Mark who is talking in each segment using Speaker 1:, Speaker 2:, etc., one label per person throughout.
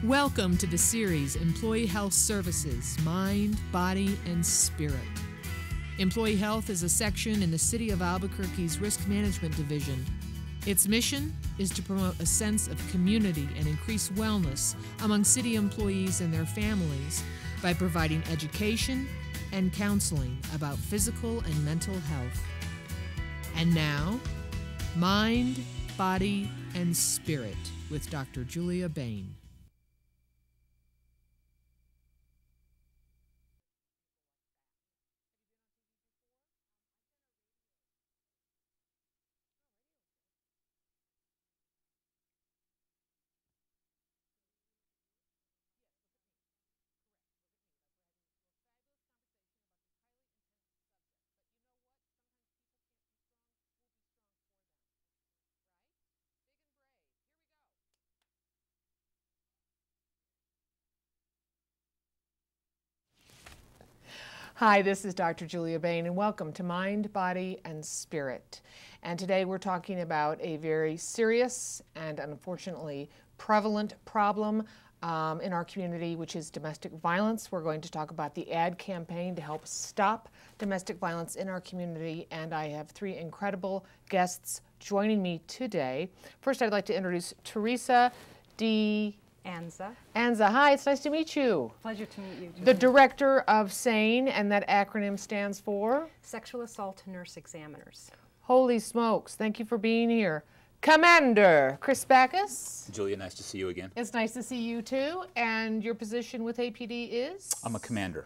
Speaker 1: Welcome to the series Employee Health Services, Mind, Body, and Spirit. Employee Health is a section in the City of Albuquerque's Risk Management Division. Its mission is to promote a sense of community and increase wellness among city employees and their families by providing education and counseling about physical and mental health. And now, Mind, Body, and Spirit with Dr. Julia Bain. Hi, this is Dr. Julia Bain, and welcome to Mind, Body, and Spirit. And today we're talking about a very serious and unfortunately prevalent problem in our community, which is domestic violence. We're going to talk about the ad campaign to help stop domestic violence in our community, and I have three incredible guests joining me today. First, I'd like to introduce Teresa D. Anza, hi, it's nice to meet you.
Speaker 2: Pleasure to meet you, Julie.
Speaker 1: The director of SANE, and that acronym stands for?
Speaker 2: Sexual Assault Nurse Examiners.
Speaker 1: Holy smokes, thank you for being here. Commander Chris Backus.
Speaker 3: Julia, nice to see you again.
Speaker 1: It's nice to see you too, and your position with APD is?
Speaker 3: I'm a commander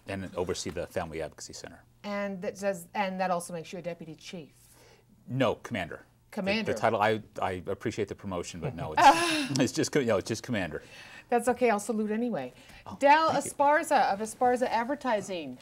Speaker 3: and oversee the Family Advocacy Center.
Speaker 1: And that also makes you a deputy chief.
Speaker 3: No, commander.
Speaker 1: Commander.
Speaker 3: The title, I appreciate the promotion, but no, it's just commander.
Speaker 1: That's okay, I'll salute anyway. Dal Esparza of Esparza Advertising.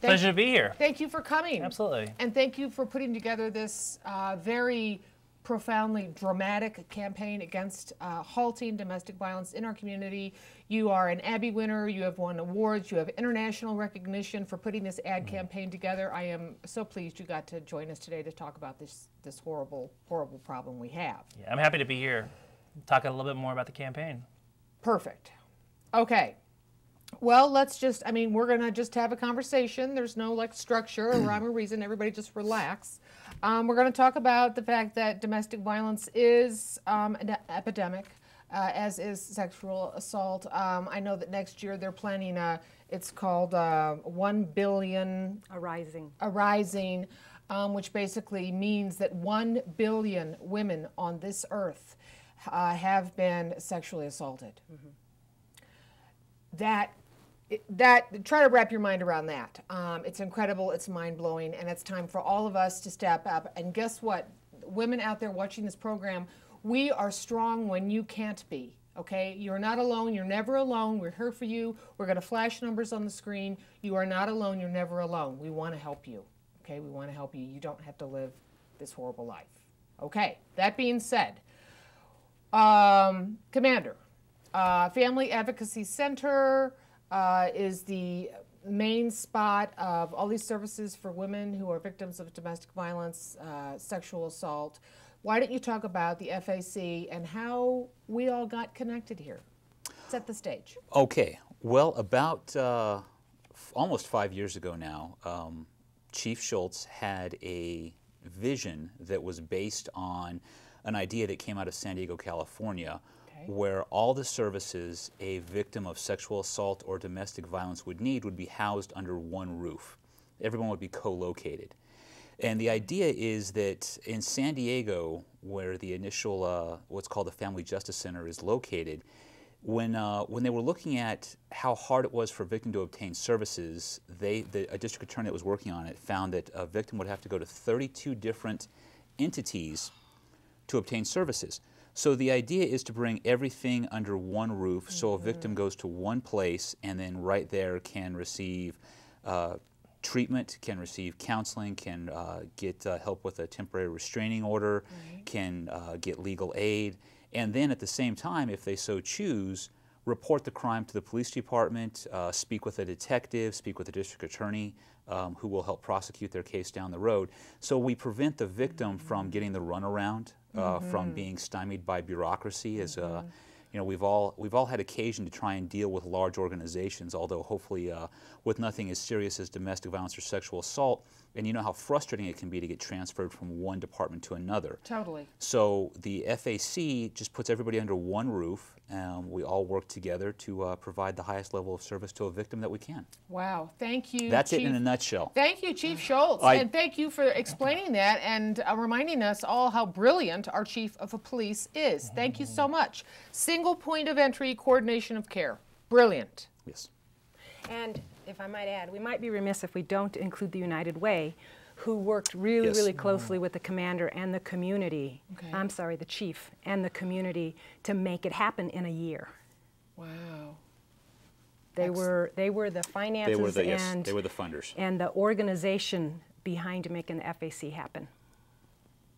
Speaker 4: Pleasure to be here.
Speaker 1: Thank you for coming.
Speaker 4: Absolutely.
Speaker 1: And thank you for putting together this very profoundly dramatic campaign against halting domestic violence in our community. You are an Abby winner, you have won awards, you have international recognition for putting this ad campaign together. I am so pleased you got to join us today to talk about this horrible, horrible problem we have.
Speaker 4: Yeah, I'm happy to be here, talking a little bit more about the campaign.
Speaker 1: Perfect. Okay. Well, we're going to just have a conversation. There's no structure or rhyme or reason. Everybody just relax. We're going to talk about the fact that domestic violence is an epidemic, as is sexual assault. I know that next year they're planning it's called 1 billion arising, which basically means that 1 billion women on this earth have been sexually assaulted. Mm-hmm. Try to wrap your mind around that. It's incredible, it's mind-blowing, and it's time for all of us to step up. And guess what? Women out there watching this program, we are strong when you can't be, okay? You're not alone, you're never alone. We're here for you. We're gonna flash numbers on the screen. You are not alone, you're never alone. We wanna help you, okay? We wanna help you. You don't have to live this horrible life. Okay, that being said, Commander, Family Advocacy Center is the main spot of all these services for women who are victims of domestic violence, sexual assault. Why don't you talk about the FAC and how we all got connected here? Set the stage.
Speaker 3: Okay. Well, about almost 5 years ago now, Chief Schultz had a vision that was based on an idea that came out of San Diego, California, where all the services a victim of sexual assault or domestic violence would need would be housed under one roof. Everyone would be co-located. And the idea is that in San Diego, where the initial, what's called the Family Justice Center is located, when they were looking at how hard it was for a victim to obtain services, a district attorney that was working on it found that a victim would have to go to 32 different entities to obtain services. So the idea is to bring everything under one roof, so a victim goes to one place and then right there can receive treatment, can receive counseling, can get help with a temporary restraining order, can get legal aid, and then at the same time, if they so choose, report the crime to the police department, speak with a detective, speak with a district attorney who will help prosecute their case down the road. So we prevent the victim from getting the runaround, from being stymied by bureaucracy as You know, we've all had occasion to try and deal with large organizations, although hopefully with nothing as serious as domestic violence or sexual assault. And you know how frustrating it can be to get transferred from one department to another.
Speaker 1: Totally.
Speaker 3: So the FAC just puts everybody under one roof. We all work together to provide the highest level of service to a victim that we can.
Speaker 1: Wow. Thank you,
Speaker 3: That's
Speaker 1: Chief.
Speaker 3: it in a nutshell.
Speaker 1: Thank you, Chief Schultz, and thank you for explaining that and reminding us all how brilliant our Chief of Police is. Thank you so much. Single point of entry, coordination of care. Brilliant.
Speaker 3: Yes.
Speaker 2: And if I might add, we might be remiss if we don't include the United Way, who worked really, really closely with the commander and the community.
Speaker 1: Okay.
Speaker 2: I'm sorry, the chief and the community to make it happen in a year.
Speaker 1: Wow.
Speaker 2: They were the finances
Speaker 3: they were the funders.
Speaker 2: and the organization behind making the FAC happen.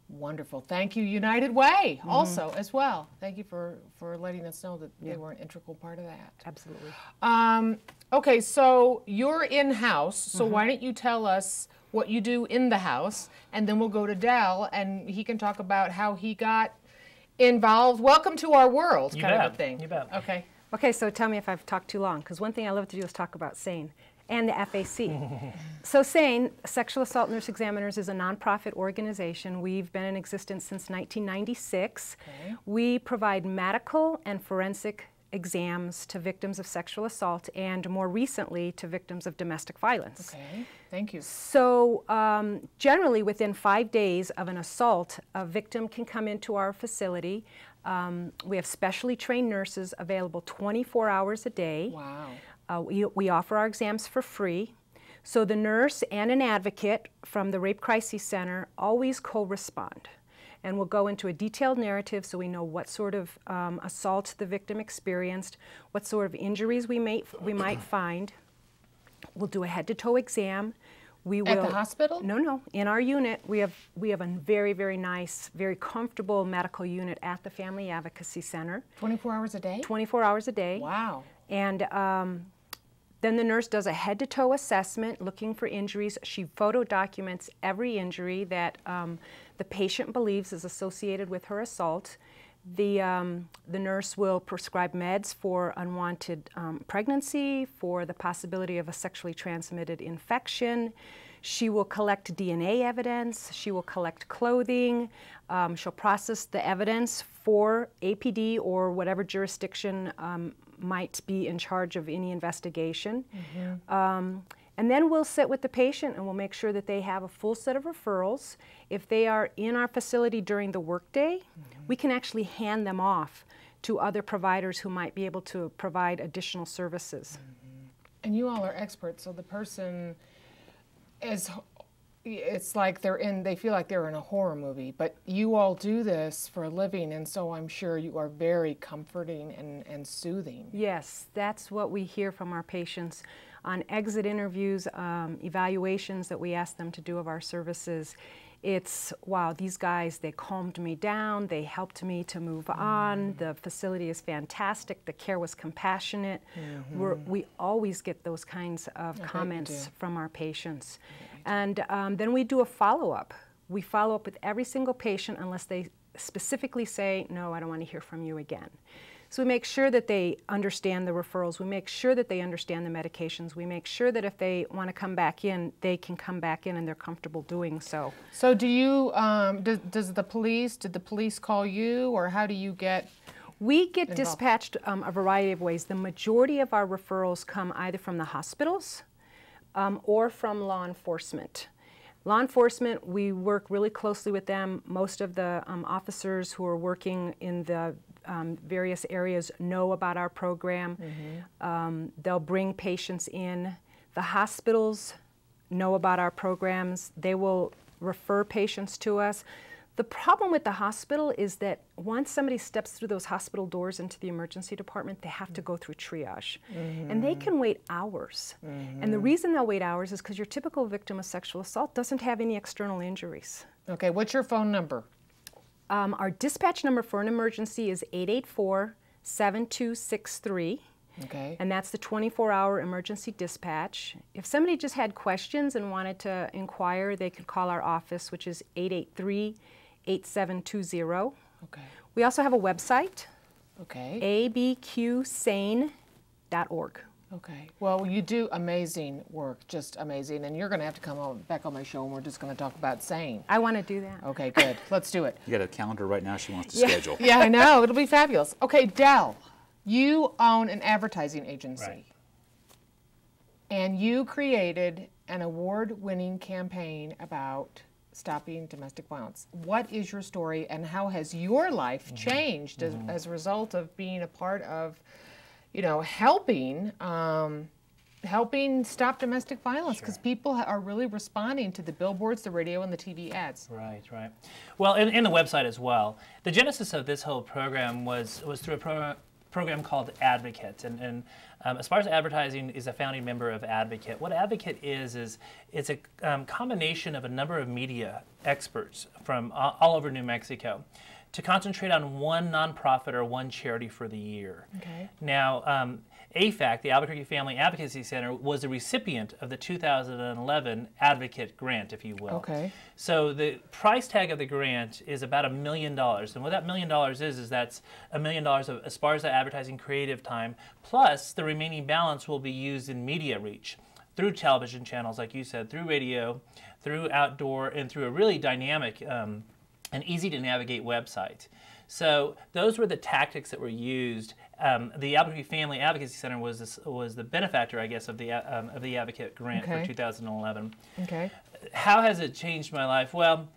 Speaker 1: Wonderful. Thank you, United Way, also, as well. Thank you for letting us know that they were an integral part of that.
Speaker 2: Absolutely.
Speaker 1: Okay, so you're in-house, so why don't you tell us what you do in the house, and then we'll go to Dal, and he can talk about how he got involved. Welcome to our world,
Speaker 4: You
Speaker 1: kind of
Speaker 4: bet.
Speaker 1: a thing.
Speaker 4: You bet.
Speaker 1: Okay.
Speaker 2: Okay, so tell me if I've talked too long, because one thing I love to do is talk about SANE and the FAC. So SANE, Sexual Assault Nurse Examiners, is a nonprofit organization. We've been in existence since 1996.
Speaker 1: Okay.
Speaker 2: We provide medical and forensic exams to victims of sexual assault and more recently to victims of domestic violence.
Speaker 1: Okay, thank you.
Speaker 2: So generally within 5 days of an assault, a victim can come into our facility. We have specially trained nurses available 24 hours a day.
Speaker 1: Wow.
Speaker 2: We offer our exams for free. So the nurse and an advocate from the Rape Crisis Center always co-respond. And we'll go into a detailed narrative so we know what sort of assault the victim experienced, what sort of injuries we might find. We'll do a head-to-toe exam. We will,
Speaker 1: At the hospital?
Speaker 2: No. In our unit, we have a very, very nice, very comfortable medical unit at the Family Advocacy Center.
Speaker 1: 24 hours a day?
Speaker 2: 24 hours a day.
Speaker 1: Wow.
Speaker 2: And then the nurse does a head-to-toe assessment looking for injuries. She photo documents every injury that the patient believes is associated with her assault. The nurse will prescribe meds for unwanted pregnancy, for the possibility of a sexually transmitted infection. She will collect DNA evidence. She will collect clothing. She'll process the evidence for APD or whatever jurisdiction might be in charge of any investigation. And then we'll sit with the patient and we'll make sure that they have a full set of referrals. If they are in our facility during the workday, we can actually hand them off to other providers who might be able to provide additional services.
Speaker 1: And you all are experts, so the person is, it's like they feel like they're in a horror movie, but you all do this for a living, and so I'm sure you are very comforting and soothing.
Speaker 2: Yes, that's what we hear from our patients on exit interviews, evaluations that we ask them to do of our services. It's, wow, these guys, they calmed me down, they helped me to move on, the facility is fantastic, the care was compassionate. We always get those kinds of comments from our patients. And then we do a follow-up. We follow up with every single patient unless they specifically say, no, I don't want to hear from you again. So we make sure that they understand the referrals. We make sure that they understand the medications. We make sure that if they want to come back in, they can come back in and they're comfortable doing so.
Speaker 1: So do you, did the police call you, or how do you get
Speaker 2: We get
Speaker 1: involved?
Speaker 2: dispatched a variety of ways. The majority of our referrals come either from the hospitals or from law enforcement. Law enforcement, we work really closely with them. Most of the officers who are working in the various areas know about our program. They'll bring patients in. The hospitals know about our programs. They will refer patients to us. The problem with the hospital is that once somebody steps through those hospital doors into the emergency department, they have to go through triage. And they can wait hours. And the reason they'll wait hours is because your typical victim of sexual assault doesn't have any external injuries.
Speaker 1: Okay, what's your phone number?
Speaker 2: Our dispatch number for an emergency is 884-7263.
Speaker 1: Okay.
Speaker 2: And that's the 24-hour emergency dispatch. If somebody just had questions and wanted to inquire, they could call our office, which is 883-8720.
Speaker 1: Okay.
Speaker 2: We also have a website,
Speaker 1: Okay.
Speaker 2: abqsane.org.
Speaker 1: Okay. Well, you do amazing work, just amazing. And you're going to have to come on, back on my show, and we're just going to talk about SANE.
Speaker 2: I want to do that.
Speaker 1: Okay, good. Let's do it.
Speaker 3: You got a calendar right now she wants to schedule.
Speaker 1: Yeah, I know. It'll be fabulous. Okay, Dell, you own an advertising agency.
Speaker 4: Right.
Speaker 1: And you created an award-winning campaign about stopping domestic violence. What is your story, and how has your life changed as a result of being a part of, you know, helping stop domestic violence? Because people are really responding to the billboards, the radio, and the TV ads.
Speaker 4: Right, right. Well, and the website as well. The genesis of this whole program was through a program called Advocate, and as far as advertising is a founding member of Advocate. What Advocate is it's a combination of a number of media experts from all over New Mexico to concentrate on one nonprofit or one charity for the year.
Speaker 1: Okay.
Speaker 4: Now, AFAC, the Albuquerque Family Advocacy Center, was the recipient of the 2011 Advocate grant, if you will.
Speaker 1: Okay.
Speaker 4: So the price tag of the grant is about $1 million. And what that $1 million is that's $1 million of Esparza advertising creative time, plus the remaining balance will be used in media reach through television channels, like you said, through radio, through outdoor, and through a really dynamic and easy to navigate website. So those were the tactics that were used. The Albuquerque Family Advocacy Center was the benefactor, I guess, of the Advocate grant for 2011.
Speaker 1: Okay.
Speaker 4: How has it changed my life? Well,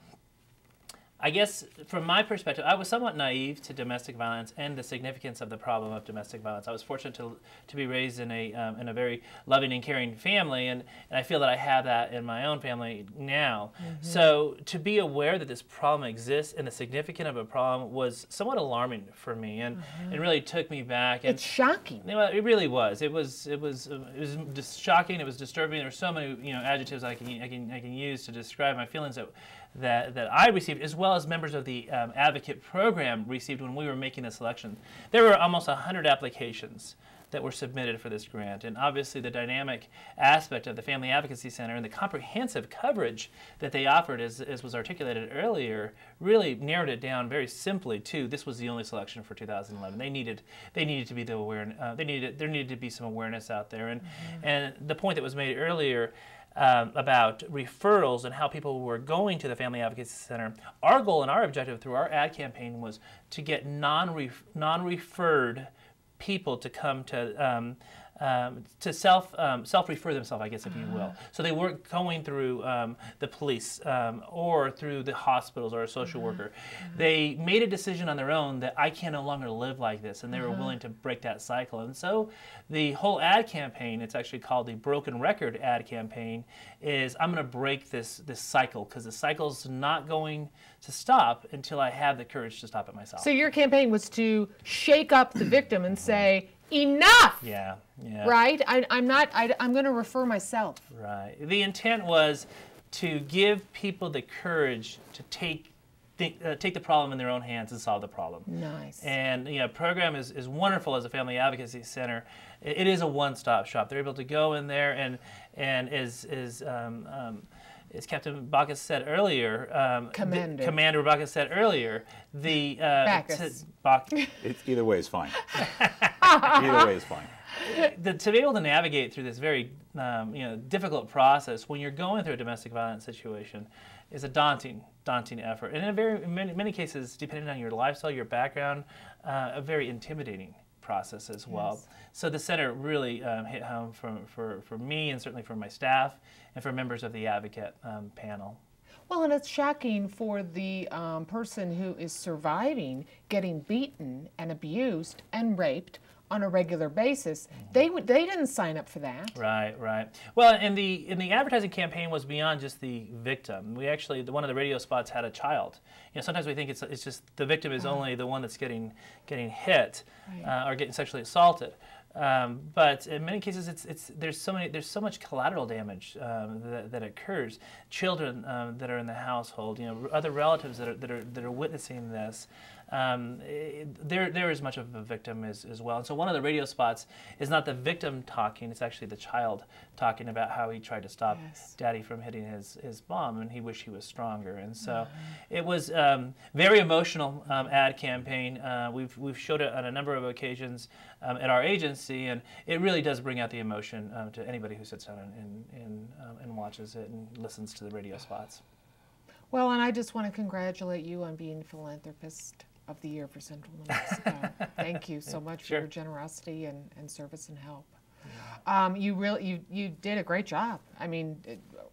Speaker 4: I guess from my perspective, I was somewhat naive to domestic violence and the significance of the problem of domestic violence. I was fortunate to be raised in a very loving and caring family, and I feel that I have that in my own family now. So to be aware that this problem exists and the significance of a problem was somewhat alarming for me, and it really took me back. And
Speaker 1: It's shocking.
Speaker 4: it really was. It was just shocking. It was disturbing. There were so many adjectives I can use to describe my feelings that I received, as well as members of the Advocate program received when we were making the selection. There were almost 100 applications that were submitted for this grant, and obviously the dynamic aspect of the Family Advocacy Center and the comprehensive coverage that they offered, as was articulated earlier, really narrowed it down very simply to this was the only selection for 2011. They needed to be the aware. There needed to be some awareness out there, and the point that was made earlier about referrals and how people were going to the Family Advocacy Center. Our goal and our objective through our ad campaign was to get non-referred people to come to self-refer themselves, I guess, if you will. So they weren't going through the police or through the hospitals or a social worker. They made a decision on their own that I can no longer live like this, and they were willing to break that cycle. And so the whole ad campaign, it's actually called the Broken Record ad campaign, is I'm going to break this cycle, because the cycle's not going to stop until I have the courage to stop it myself.
Speaker 1: So your campaign was to shake up the victim and say, enough!
Speaker 4: Yeah.
Speaker 1: Right? I'm going to refer myself.
Speaker 4: Right. The intent was to give people the courage to take the problem in their own hands and solve the problem.
Speaker 1: Nice.
Speaker 4: And program is wonderful as a Family Advocacy Center. It is a one-stop shop. They're able to go in there and as Captain Bacchus said earlier, Commander Bacchus said earlier, the
Speaker 1: Bacchus.
Speaker 3: Either way is fine. Either way is fine.
Speaker 4: To be able to navigate through this very difficult process when you're going through a domestic violence situation is a daunting effort, and in many cases, depending on your lifestyle, your background, a very intimidating process as well.
Speaker 1: Yes.
Speaker 4: So the center really hit home for me, and certainly for my staff and for members of the Advocate panel.
Speaker 1: Well, and it's shocking for the person who is surviving getting beaten and abused and raped on a regular basis. They didn't sign up for that.
Speaker 4: Right. Well, and the advertising campaign was beyond just the victim. We actually, one of the radio spots had a child. Sometimes we think it's just the victim is only the one that's getting hit or getting sexually assaulted. But in many cases, there's so much collateral damage that occurs. Children that are in the household, other relatives that are witnessing this. they're as much of a victim as well. And so one of the radio spots is not the victim talking, it's actually the child talking about how he tried to stop Daddy from hitting his mom, and he wished he was stronger. And so it was very emotional ad campaign. We've showed it on a number of occasions at our agency, and it really does bring out the emotion to anybody who sits down and watches it and listens to the radio spots.
Speaker 1: Well, and I just want to congratulate you on being Philanthropist of the Year for Central New Mexico. Thank you so much for your generosity and service and help. You did a great job. I mean,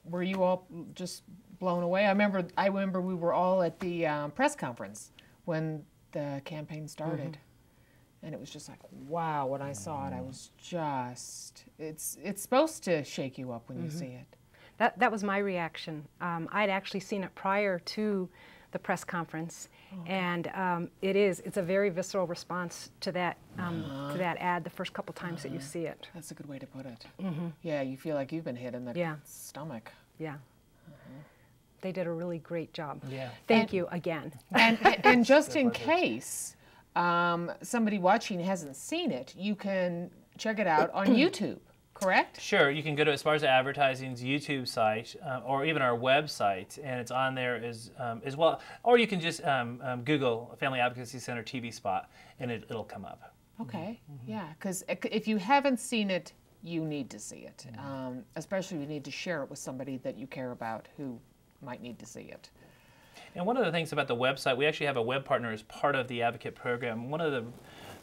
Speaker 1: were you all just blown away? I remember we were all at the press conference when the campaign started. And it was just like, wow, when I saw it, I was just, it's supposed to shake you up when you see it.
Speaker 2: That was my reaction. I'd actually seen it prior to the press conference, and it's a very visceral response to that ad the first couple times that you see it.
Speaker 1: That's a good way to put it. Yeah, you feel like you've been hit in the stomach.
Speaker 2: Yeah. They did a really great job.
Speaker 4: Yeah.
Speaker 2: Thank you again.
Speaker 1: And just in case somebody watching hasn't seen it, you can check it out on YouTube. Correct?
Speaker 4: Sure. You can go to Esparza Advertising's YouTube site or even our website, and it's on there as well. Or you can just Google Family Advocacy Center TV spot, and it'll come up.
Speaker 1: Okay. Yeah, because if you haven't seen it, you need to see it. Especially you need to share it with somebody that you care about who might need to see it.
Speaker 4: And one of the things about the website, we actually have a web partner as part of the Advocate program. One of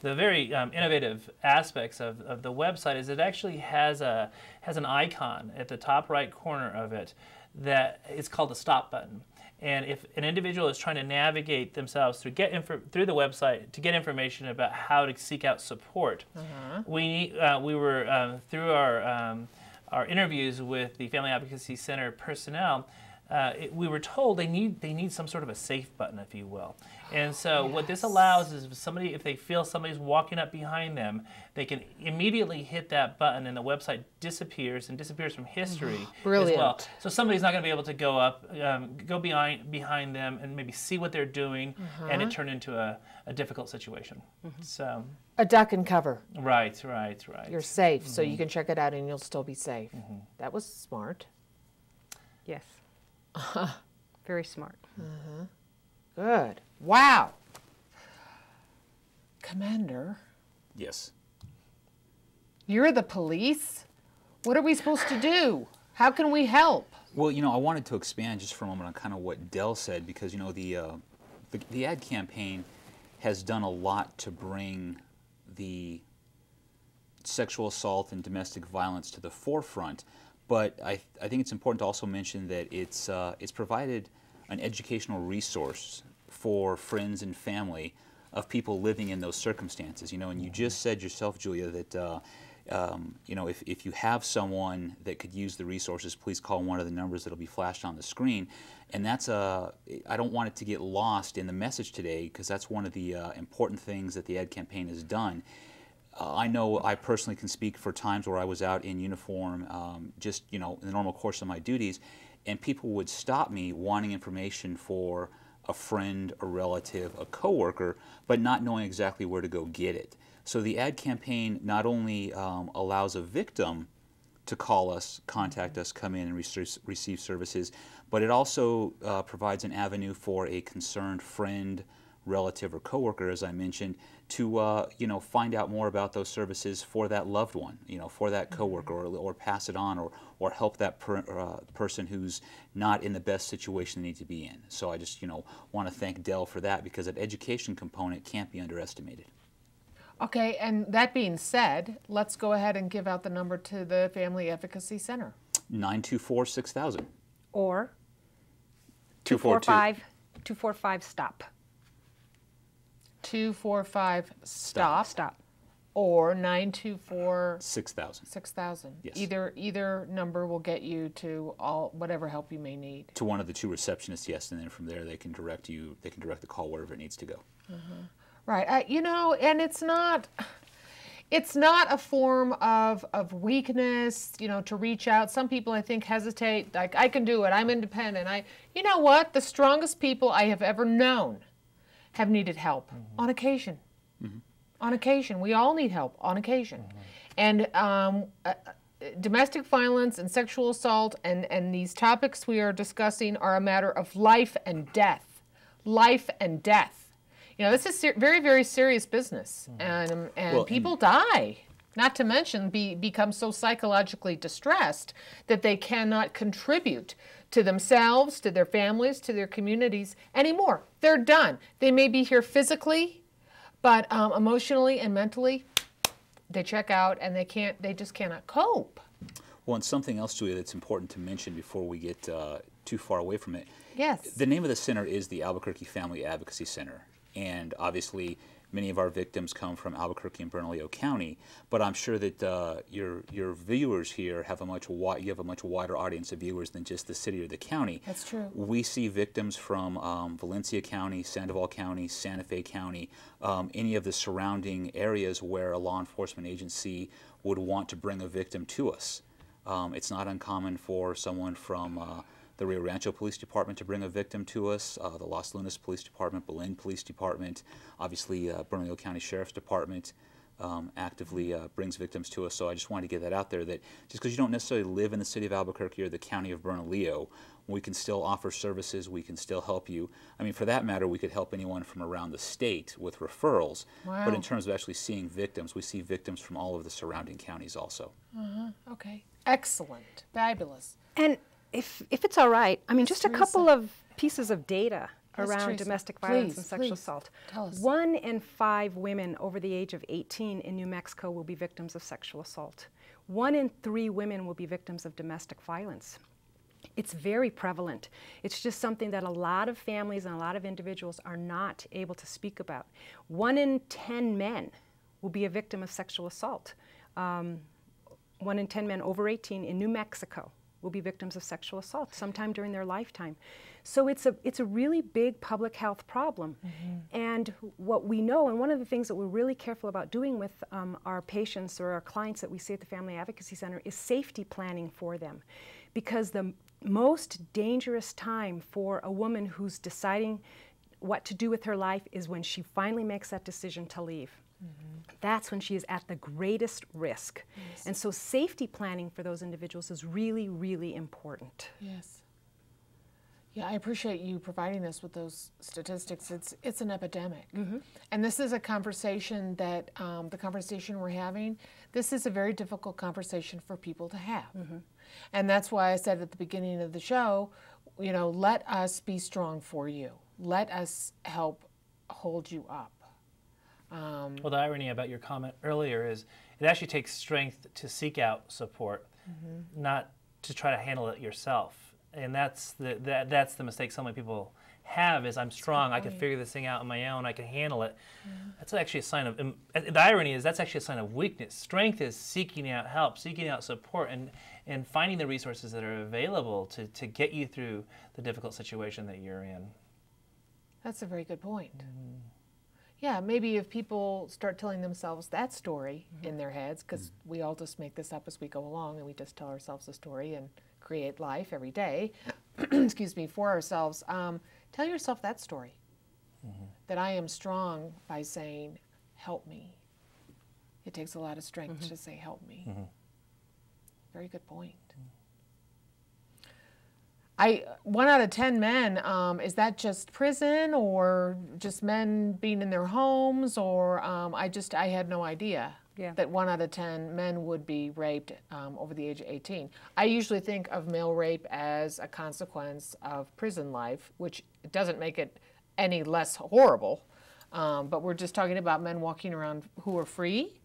Speaker 4: the very innovative aspects of the website is it actually has an icon at the top right corner of it that is called the stop button. And if an individual is trying to navigate themselves through the website to get information about how to seek out support, we were through our interviews with the Family Advocacy Center personnel. We were told they need some sort of a safe button, if you will. And so what this allows is if they feel somebody's walking up behind them, they can immediately hit that button and the website disappears from history as well. So somebody's not going to be able to go up, go behind them and maybe see what they're doing and it turn into a difficult situation. So
Speaker 1: a duck and cover.
Speaker 4: Right.
Speaker 1: You're safe, so you can check it out and you'll still be safe. That was smart.
Speaker 2: Yes. Very smart.
Speaker 1: Good. Wow. Commander.
Speaker 3: Yes.
Speaker 1: You're the police? What are we supposed to do? How can we help?
Speaker 3: Well, I wanted to expand just for a moment on kind of what Del said, because, the ad campaign has done a lot to bring the sexual assault and domestic violence to the forefront. But I think it's important to also mention that it's provided an educational resource for friends and family of people living in those circumstances. And you just said yourself, Julia, that if you have someone that could use the resources, please call one of the numbers that'll be flashed on the screen. And that's I don't want it to get lost in the message today, because that's one of the important things that the ad campaign has done. I know I personally can speak for times where I was out in uniform, just in the normal course of my duties, and people would stop me wanting information for a friend, a relative, a coworker, but not knowing exactly where to go get it. So the ad campaign not only allows a victim to call us, contact us, come in and receive services, but it also provides an avenue for a concerned friend, relative, or coworker, as I mentioned, to find out more about those services for that loved one, for that coworker, or pass it on, or help that person who's not in the best situation they need to be in. So I just want to thank Del for that, because that education component can't be underestimated.
Speaker 1: Okay, and that being said, let's go ahead and give out the number to the Family Advocacy Center.
Speaker 3: 924-6000.
Speaker 2: Or 245-STOP.
Speaker 1: 245-STOP.
Speaker 2: Stop.
Speaker 1: Or 924
Speaker 3: 6000.
Speaker 1: 6000.
Speaker 3: Yes.
Speaker 1: Either number will get you to whatever help you may need.
Speaker 3: To one of the two receptionists, yes, and then from there they can direct you. They can direct the call wherever it needs to go.
Speaker 1: Right. And it's not a form of weakness, to reach out. Some people, I think, hesitate. Like, I can do it. I'm independent. You know what? The strongest people I have ever known have needed help on occasion. On occasion. We all need help on occasion. And domestic violence and sexual assault and these topics we are discussing are a matter of life and death. Life and death. You know, this is very, very serious business. And well, people die. Not to mention become so psychologically distressed that they cannot contribute to themselves, to their families, to their communities anymore. They're done. They may be here physically, but emotionally and mentally, they check out and they just cannot cope.
Speaker 3: Well, and something else, Julia, that's important to mention before we get too far away from it.
Speaker 1: Yes.
Speaker 3: The name of the center is the Albuquerque Family Advocacy Center. And obviously, many of our victims come from Albuquerque and Bernalillo County, but I'm sure that your viewers here have a much wider audience of viewers than just the city or the county.
Speaker 1: That's true.
Speaker 3: We see victims from Valencia County, Sandoval County, Santa Fe County, any of the surrounding areas where a law enforcement agency would want to bring a victim to us. It's not uncommon for someone from the Rio Rancho Police Department to bring a victim to us, the Los Lunas Police Department, Bain Police Department, obviously Bernalillo County Sheriff's Department actively brings victims to us. So I just wanted to get that out there, that just because you don't necessarily live in the city of Albuquerque or the county of Bernalillo, we can still offer services, we can still help you. I mean, for that matter, we could help anyone from around the state with referrals.
Speaker 1: Wow.
Speaker 3: But in terms of actually seeing victims, we see victims from all of the surrounding counties also.
Speaker 1: Okay. Excellent. Fabulous.
Speaker 2: And if it's all right, I mean, just a
Speaker 1: Teresa.
Speaker 2: couple of pieces of data
Speaker 1: Yes,
Speaker 2: around
Speaker 1: Teresa.
Speaker 2: domestic violence
Speaker 1: Please,
Speaker 2: and sexual
Speaker 1: please.
Speaker 2: assault.
Speaker 1: Tell us.
Speaker 2: 1 in 5 women over the age of 18 in New Mexico will be victims of sexual assault. 1 in 3 women will be victims of domestic violence. It's very prevalent. It's just something that a lot of families and a lot of individuals are not able to speak about. 1 in 10 men will be a victim of sexual assault. 1 in 10 men over 18 in New Mexico will be victims of sexual assault sometime during their lifetime. So it's a really big public health problem. And what we know, and one of the things that we're really careful about doing with our patients or our clients that we see at the Family Advocacy Center is safety planning for them. Because the most dangerous time for a woman who's deciding what to do with her life is when she finally makes that decision to leave. That's when she is at the greatest risk.
Speaker 1: Yes.
Speaker 2: And so safety planning for those individuals is really, really important.
Speaker 1: Yes. Yeah, I appreciate you providing us with those statistics. It's an epidemic. And this is a conversation that, the conversation we're having, this is a very difficult conversation for people to have. And that's why I said at the beginning of the show, you know, let us be strong for you. Let us help hold you up.
Speaker 4: Well, the irony about your comment earlier is it actually takes strength to seek out support, not to try to handle it yourself. And that's the mistake so many people have, is I'm strong, I can figure this thing out on my own, I can handle it. That's actually a sign of, the irony is that's actually a sign of weakness. Strength is seeking out help, seeking out support, and finding the resources that are available to get you through the difficult situation that you're in.
Speaker 1: That's a very good point. Yeah, maybe if people start telling themselves that story in their heads, because we all just make this up as we go along and we just tell ourselves a story and create life every day, excuse me, for ourselves. Tell yourself that story, that I am strong by saying, help me. It takes a lot of strength to say, help me. Very good point. 1 out of 10 men, is that just prison or just men being in their homes, or I had no idea that 1 out of 10 men would be raped over the age of 18. I usually think of male rape as a consequence of prison life, which doesn't make it any less horrible, but we're just talking about men walking around who are free.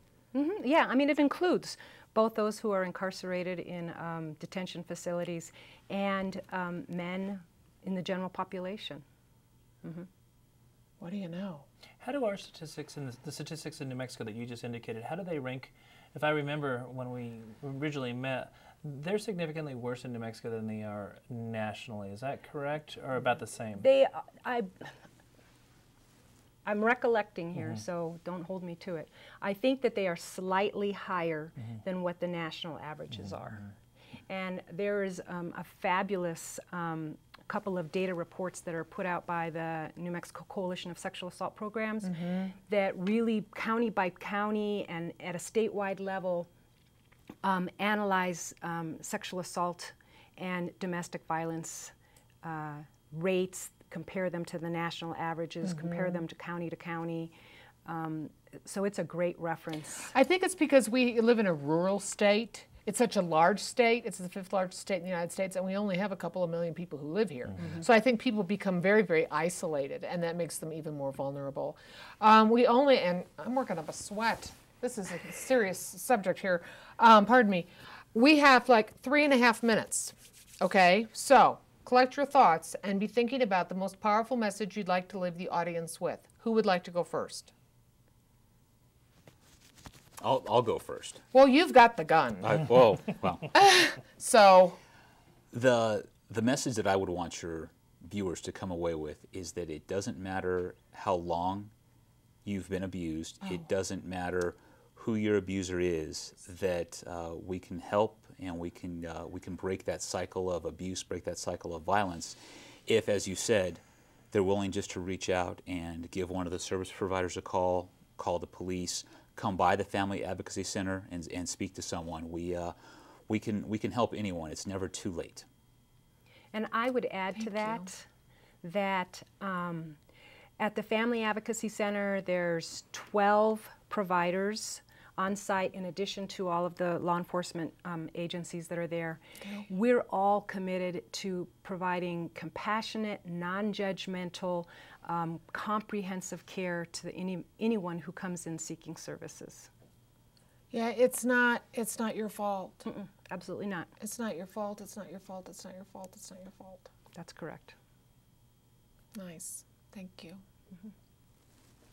Speaker 2: Yeah, I mean, it includes both those who are incarcerated in detention facilities and men in the general population.
Speaker 1: What do you know?
Speaker 4: How do our statistics and the statistics in New Mexico that you just indicated, how do they rank? If I remember when we originally met, they're significantly worse in New Mexico than they are nationally. Is that correct, or about the same?
Speaker 2: I'm recollecting here, so don't hold me to it. I think that they are slightly higher than what the national averages are. And there is a fabulous couple of data reports that are put out by the New Mexico Coalition of Sexual Assault Programs that really county by county and at a statewide level analyze sexual assault and domestic violence rates, compare them to the national averages, compare them to county. So it's a great reference.
Speaker 1: I think it's because we live in a rural state. It's such a large state. It's the 5th largest state in the United States, and we only have a couple of million people who live here. So I think people become very, very isolated, and that makes them even more vulnerable. And I'm working up a sweat. This is a serious subject here. Pardon me. We have like 3.5 minutes, okay? So collect your thoughts and be thinking about the most powerful message you'd like to leave the audience with. Who would like to go first?
Speaker 3: I'll go first.
Speaker 1: Well, you've got the gun.
Speaker 3: Well.
Speaker 1: So
Speaker 3: the message that I would want your viewers to come away with is that it doesn't matter how long you've been abused. It doesn't matter who your abuser is. That we can help and we can break that cycle of abuse, break that cycle of violence, if, as you said, they're willing just to reach out and give one of the service providers a call the police, come by the Family Advocacy Center and speak to someone. We can help anyone. It's never too late.
Speaker 2: And I would add to that at the Family Advocacy Center, there's 12 providers on site in addition to all of the law enforcement agencies that are there. We're all committed to providing compassionate, non-judgmental, comprehensive care to anyone who comes in seeking services.
Speaker 1: yeah, it's not your fault.
Speaker 2: Absolutely not.
Speaker 1: It's not your fault. It's not your fault. It's not your fault. It's not your fault.
Speaker 2: That's correct.
Speaker 1: Nice. Thank you.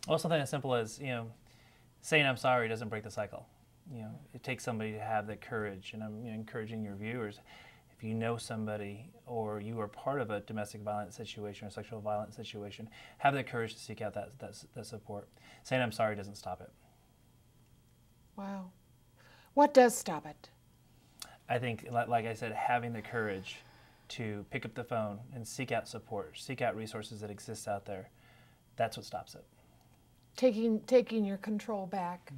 Speaker 4: Well, something as simple as, saying I'm sorry doesn't break the cycle. It takes somebody to have that courage, and I'm encouraging your viewers, if you know somebody or you are part of a domestic violence situation or sexual violence situation, have the courage to seek out that support. Saying I'm sorry doesn't stop it.
Speaker 1: Wow. What does stop it?
Speaker 4: I think, like I said, having the courage to pick up the phone and seek out support, seek out resources that exist out there, that's what stops it.
Speaker 1: Taking your control back,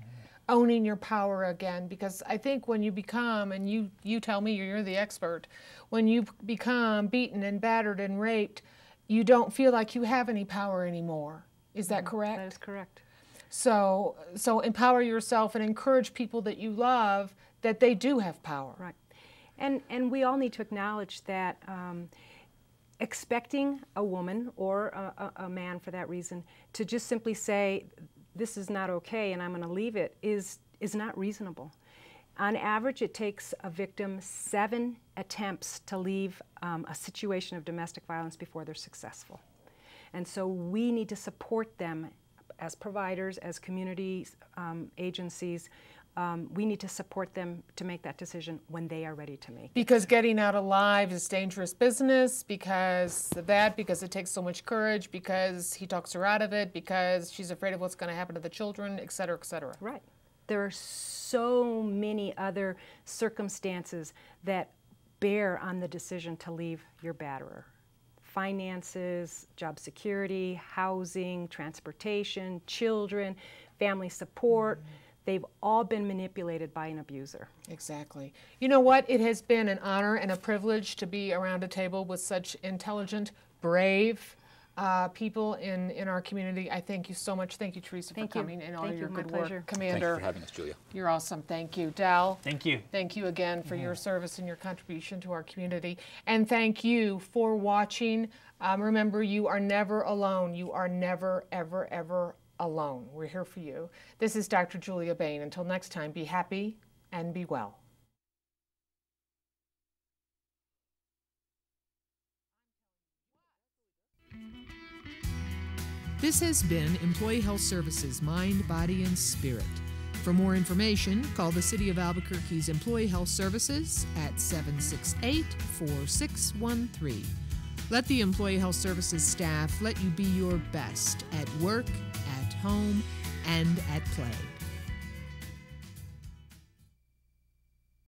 Speaker 1: owning your power again, because I think when you become, and you tell me, you're the expert, when you become beaten and battered and raped, you don't feel like you have any power anymore. Is that correct?
Speaker 2: That is correct.
Speaker 1: So empower yourself and encourage people that you love that they do have power.
Speaker 2: Right. And we all need to acknowledge that expecting a woman or a man, for that reason, to just simply say, this is not okay and I'm going to leave it is not reasonable. On average, it takes a victim 7 attempts to leave a situation of domestic violence before they're successful. And so we need to support them as providers, as community agencies. We need to support them to make that decision when they are ready to make it.
Speaker 1: Because getting out alive is dangerous business, because of that, because it takes so much courage, because he talks her out of it, because she's afraid of what's going to happen to the children, et cetera, et cetera.
Speaker 2: Right. There are so many other circumstances that bear on the decision to leave your batterer. Finances, job security, housing, transportation, children, family support. They've all been manipulated by an abuser.
Speaker 1: Exactly. You know what? It has been an honor and a privilege to be around a table with such intelligent, brave people in our community. I thank you so much. Thank you, Teresa, for coming and all your good work. Commander,
Speaker 3: thank you for having us, Julia.
Speaker 1: You're awesome. Thank you. Dal.
Speaker 4: Thank you.
Speaker 1: Thank you again for your service and your contribution to our community. And thank you for watching. Remember, you are never alone. You are never, ever, ever alone. We're here for you. This is Dr. Julia Bain. Until next time, be happy and be well.
Speaker 5: This has been Employee Health Services Mind, Body, and Spirit. For more information, call the City of Albuquerque's Employee Health Services at 768-4613. Let the Employee Health Services staff let you be your best at work, at home, and at play.